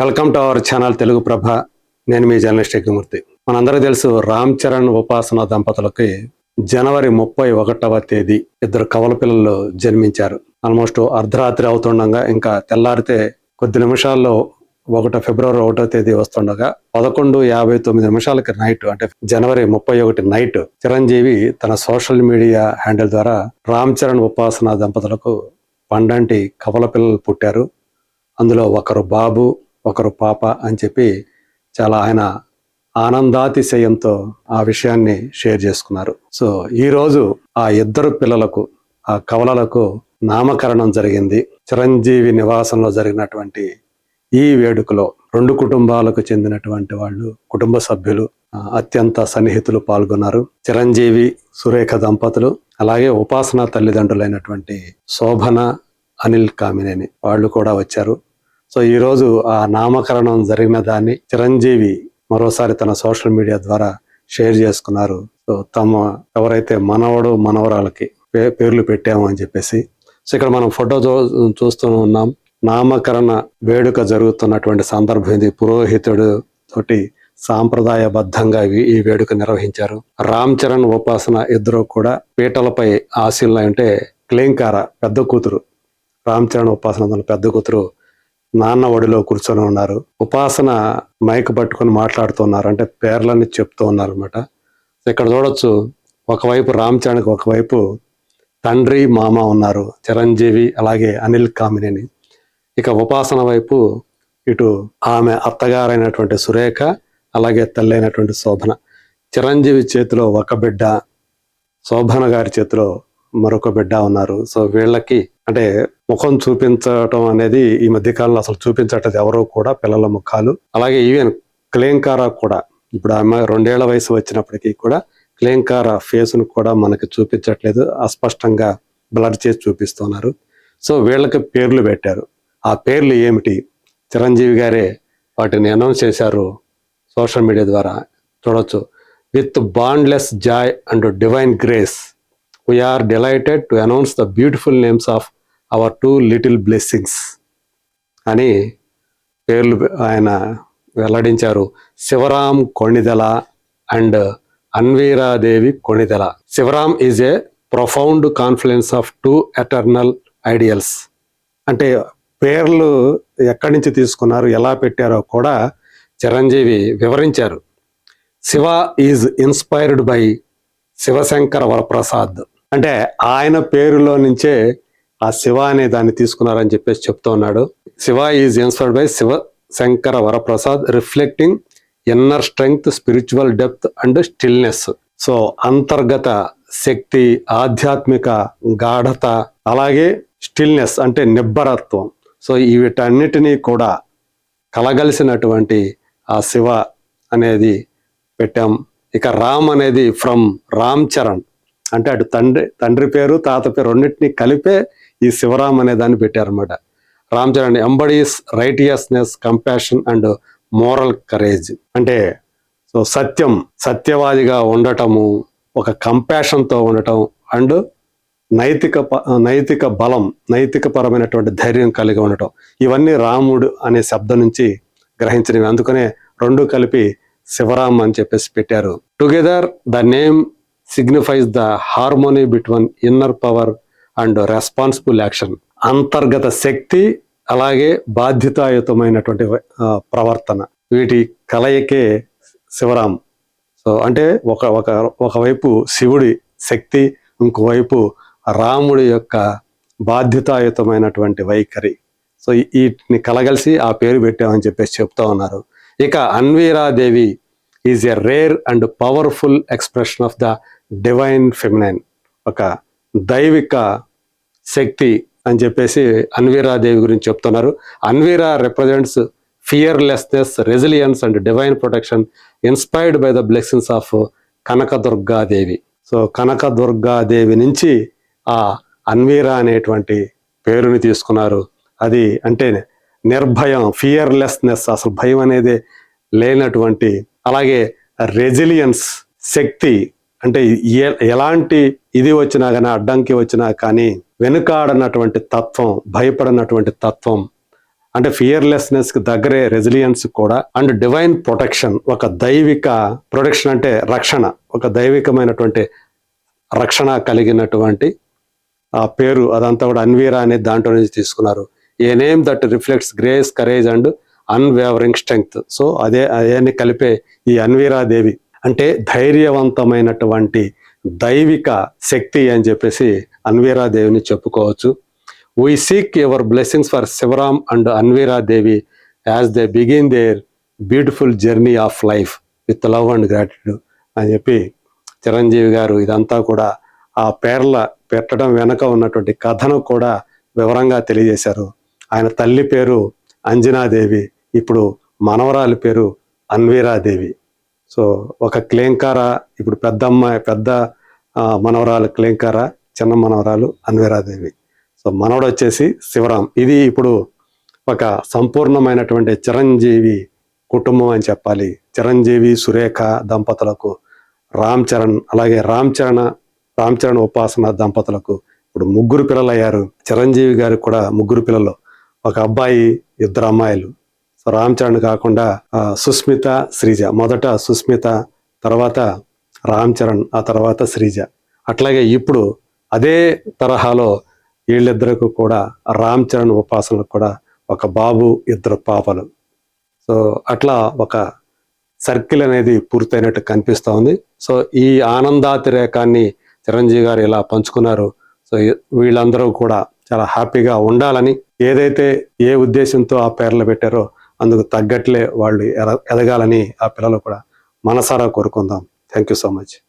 Welcome to our channel Telugu Prabha. నేను మీ journalist Yagnamurthy. మనందరికీ తెలుసు, రామ్ చరణ్ ఉపాసన దంపతులకి జనవరి 31వ తేదీ ఇద్దరు కవల పిల్లలు జన్మించారు. ఆల్మోస్ట్ అర్ధరాత్రి అవుతుండగా, ఇంకా తెల్లారితే కొద్ది నిమిషాల్లో ఫిబ్రవరి 1వ తేదీ వస్తుండగా 11:59 నైట్, అంటే జనవరి 31 నైట్, చిరంజీవి తన సోషల్ మీడియా హ్యాండిల్ ద్వారా రామ్ చరణ్ ఉపాసన దంపతులకు పండంటి కవల పిల్లలు పుట్టారు. అందులో ఒకరు బాబు, ఒకరు పాప అని చెప్పి చాలా ఆయన ఆనందాతిశయంతో ఆ విషయాన్ని షేర్ చేసుకున్నారు. సో ఈరోజు ఆ ఇద్దరు పిల్లలకు, ఆ కవలలకు నామకరణం జరిగింది. చిరంజీవి నివాసంలో జరిగినటువంటి ఈ వేడుకలో రెండు కుటుంబాలకు చెందినటువంటి వాళ్ళు, కుటుంబ సభ్యులు, అత్యంత సన్నిహితులు పాల్గొన్నారు. చిరంజీవి, సురేఖ దంపతులు, అలాగే ఉపాసన తల్లిదండ్రులైనటువంటి శోభన, అనిల్ కామినేని వాళ్ళు కూడా వచ్చారు. సో ఈరోజు ఆ నామకరణం జరిగిన దాన్ని చిరంజీవి మరోసారి తన సోషల్ మీడియా ద్వారా షేర్ చేసుకున్నారు. సో ఎవరైతే మనవడు మనవరాలకి పేర్లు పెట్టాము అని చెప్పేసి. సో ఇక్కడ మనం ఫోటో చూస్తూ ఉన్నాం. నామకరణ వేడుక జరుగుతున్నటువంటి సందర్భం ఇది. పురోహితుడు తోటి సాంప్రదాయబద్ధంగా ఈ వేడుక నిర్వహించారు. రామ్ చరణ్ ఉపాసన ఇద్దరు కూడా పీటలపై ఆశీనులై ఉంటే, క్లేంకార పెద్ద కూతురు, రామ్ చరణ్ ఉపాసన పెద్ద కూతురు నాన్న ఒడిలో కూర్చొని ఉన్నారు. ఉపాసన మైక్ పట్టుకొని మాట్లాడుతున్నారు, అంటే పేర్లన్నీ చెప్తూ ఉన్నారు అనమాట. ఇక్కడ చూడొచ్చు, ఒకవైపు రామ్ చరణ్కి ఒకవైపు తండ్రి, మామ ఉన్నారు, చిరంజీవి, అలాగే అనిల్ కామినేని. ఇక ఉపాసన వైపు ఇటు ఆమె అత్తగారైనటువంటి సురేఖ, అలాగే తల్లి అయినటువంటి శోభన. చిరంజీవి చేతిలో ఒక బిడ్డ, శోభన గారి చేతిలో మరొక బిడ్డ ఉన్నారు. సో వీళ్ళకి అంటే ముఖం చూపించటం అనేది ఈ మధ్యకాలంలో అసలు చూపించట్లేదు ఎవరో కూడా, పిల్లల ముఖాలు. అలాగే ఈవెన్ క్లేంకార కూడా, ఇప్పుడు ఆమె 2 ఏళ్ల వయసు వచ్చినప్పటికీ కూడా క్లేంకార ఫేస్ను కూడా మనకి చూపించట్లేదు, అస్పష్టంగా బ్లర్ చేసి చూపిస్తున్నారు. సో వీళ్ళకి పేర్లు పెట్టారు. ఆ పేర్లు ఏమిటి? చిరంజీవి గారే వాటిని అనౌన్స్ చేశారు సోషల్ మీడియా ద్వారా. చూడొచ్చు, with బాండ్లెస్ Joy and divine grace we are delighted to announce the beautiful names of our 2 little blessings అని పేర్లు ఆయన వెల్లడించారు. Sivaram Konidela and Anviradevi Konidela. Sivaram is a profound confluence of 2 eternal ideals. అంటే పేర్లు ఎక్కడి నుంచి తీసుకున్నారు, ఎలా పెట్టారో కూడా చిరంజీవి వివరించారు. Shiva is inspired by Shivashankara Varaprasad. అంటే ఆయన పేరులో నుంచే ఆ శివ అనే దాన్ని తీసుకున్నారని చెప్పేసి చెప్తూ ఉన్నాడు. Shiva is inspired by Shivashankara Varaprasad, reflecting inner strength, spiritual depth and stillness. So అంతర్గత శక్తి, ఆధ్యాత్మిక గాఢత, అలాగే స్టిల్నెస్ అంటే నిబ్బరత్వం. సో వీటన్నిటినీ కూడా కలగలిసినటువంటి ఆ శివ అనేది పెట్టాం. ఇక రామ్ అనేది ఫ్రమ్ రామ్ చరణ్, అంటే అటు తండ్రి పేరు, తాత పేరు రెండింటినీ కలిపే ఈ శివరామ్ అనే దాన్ని పెట్టారన్నమాట. Ram Charan embodies righteousness, compassion and moral courage. అంటే సో సత్యవాదిగా ఉండటము, ఒక కంపాషన్తో ఉండటం, అండ్ నైతిక బలం, నైతికపరమైనటువంటి ధైర్యం కలిగి ఉండటం. ఇవన్నీ రాముడు అనే శబ్దం నుంచి గ్రహించినవి. అందుకనే రెండు కలిపి శివరామ్ అని చెప్పేసి పెట్టారు. Together the name signifies the harmony between inner power and responsible action. అంతర్గత శక్తి, అలాగే బాధ్యతాయుతమైనటువంటి ప్రవర్తన, వీటి కలయికే శివరామ్. సో అంటే ఒకవైపు శివుడి శక్తి, ఇంకోవైపు రాముడి యొక్క బాధ్యతాయుతమైనటువంటి వైఖరి. సో వీటిని కలగలిసి ఆ పేరు పెట్టామని చెప్పేసి చెప్తా ఉన్నారు. ఇక Anviradevi is a rare and powerful expression of the divine feminine. ఒక దైవిక శక్తి అని చెప్పేసి అన్వీరాదేవి గురించి చెప్తున్నారు. Anvira represents fearlessness, resilience and divine protection, inspired by the blessings of Kanakadurgadevi. So Kanakadurgadevi నుంచి ఆ అన్వీరా అనేటువంటి పేరుని తీసుకున్నారు. అది అంటే నిర్భయం, ఫియర్లెస్నెస్, అసలు భయం అనేది లేనటువంటి, అలాగే రెసిలియన్స్ శక్తి, అంటే ఎలాంటి ఇది వచ్చినా కానీ, అడ్డంకి వచ్చినా కానీ వెనుకాడనటువంటి తత్వం, భయపడినటువంటి తత్వం, అంటే ఫియర్లెస్నెస్ కి దగ్గరే రెసిలియన్స్ కూడా, అండ్ డివైన్ ప్రొటెక్షన్, ఒక దైవిక ప్రొటెక్షన్ అంటే రక్షణ, ఒక దైవికమైనటువంటి రక్షణ కలిగినటువంటి ఆ పేరు అదంతా కూడా అన్వీరా అనేది దాంట్లో నుంచి తీసుకున్నారు. A name that reflects grace, courage and unwavering strength. So అదే కలిపే ఈ అన్వీరా దేవి అంటే ధైర్యవంతమైనటువంటి దైవిక శక్తి అని చెప్పేసి అన్వీరా దేవిని చెప్పుకోవచ్చు. We seek your blessings for Sivaram and Anvira Devi as they begin their beautiful journey of life with love and gratitude అని చెప్పి చిరంజీవి గారు ఇదంతా కూడా ఆ పేర్ల పెట్టడం వెనక ఉన్నటువంటి కథను కూడా వివరంగా తెలియజేశారు. ఆయన తల్లి పేరు అంజనాదేవి, ఇప్పుడు మనవరాలి పేరు అన్వీరాదేవి. సో ఒక క్లేంకార, ఇప్పుడు పెద్ద మనవరాలు క్లేంకార, చిన్న మనవరాలు అన్వీరాదేవి. సో మనవడు వచ్చేసి శివరాం. ఇది ఇప్పుడు ఒక సంపూర్ణమైనటువంటి చిరంజీవి కుటుంబం అని చెప్పాలి. చిరంజీవి సురేఖ దంపతులకు రామ్ చరణ్, అలాగే రామ్ చరణ్ ఉపాసన దంపతులకు ఇప్పుడు 3 పిల్లలు అయ్యారు. చిరంజీవి గారికి కూడా 3 పిల్లలు, ఒక అబ్బాయి 2 అమ్మాయిలు. సో రామ్ చరణ్ కాకుండా సుస్మిత, శ్రీజ, మొదట సుస్మిత, తర్వాత రామ్ చరణ్, ఆ తర్వాత శ్రీజ. అట్లాగే ఇప్పుడు అదే తరహాలో వీళ్ళిద్దరికి కూడా రామ్ చరణ్ ఉపాసనకు కూడా ఒక బాబు, 2 పాపలు. సో అట్లా ఒక సర్కిల్ అనేది పూర్తయినట్టు కనిపిస్తూ ఉంది. సో ఈ ఆనందాతిరేకాన్ని చిరంజీవి గారు ఇలా పంచుకున్నారు. సో వీళ్ళందరూ కూడా చాలా హ్యాపీగా ఉండాలని, ఏదైతే ఏ ఉద్దేశంతో ఆ పేర్లు పెట్టారో అందుకు తగ్గట్లే వాళ్ళు ఎదగాలని ఆ పిల్లలు కూడా మనసారా కోరుకుందాం. Thank you so much.